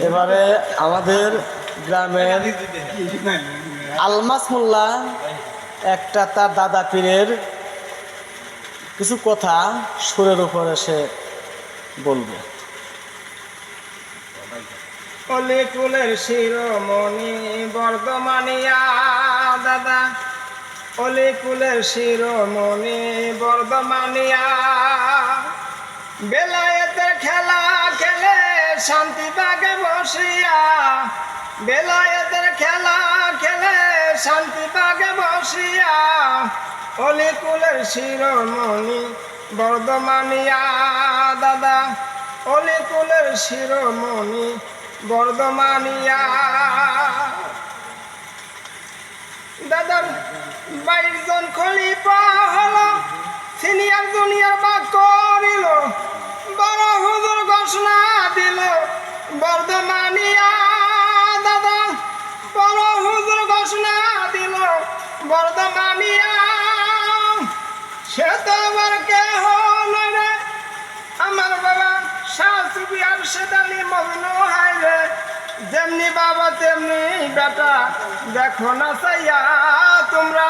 এবারে আমাদের গ্রামের আলমাস মোল্লা একটা তার দাদা পীরের কিছু কথা সুরের উপরে সে বলবে। অলিকুলের শিরোমণি বর্ধমানিয়া দাদা, অলিকুলের শিরোমণি বর্ধমানিয়া, বেলায়েতের খেলা খেলে শান্তিবাগে বসিয়া, বেলায়েতের খেলা খেলে শান্তিবাগে বসিয়া, অলিকুলের শিরোমণি বর্ধমানিয়া দাদা, অলিকুলের শিরোমণি বর্ধমানিয়া। দাদার 22 জন খলিফা হলো, সিনিয়র জুনিয়র ভাগ করিল, বড় হুজুর ঘোষণা দিল বর্ধমানিয়া দাদা, বড় হুজুর ঘোষণা দিল বর্ধমানিয়া। সে তো আবার কেহ নয় রে আমার বাবা শাস্ত্রী আর সেদালি মগ্ন হায় রে, যেমনি বাবা তেমনি বেটা দেখো না চাইয়া তোমরা,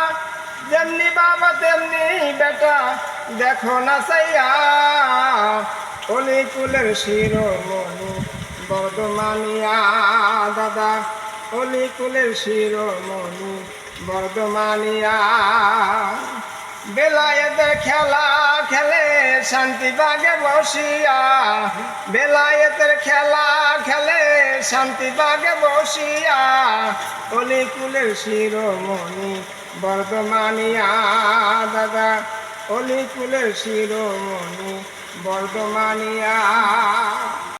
যেমনি বাবা তেমনি বেটা দেখো না চাইয়া, অলিকুলের শিরোমণি বর্ধমানিয়া দাদা, অলিকুলের শিরোমণি বর্ধমানিয়া। বেলায়েতের খেলা খেলে শান্তিবাগে বসিয়া, বেলায়েতের খেলা খেলে শান্তিবাগে বসিয়া, অলিকুলের শিরোমণি বর্ধমানিয়া দাদা, অলিকুলের শিরোমণি বর্ধমানিয়া।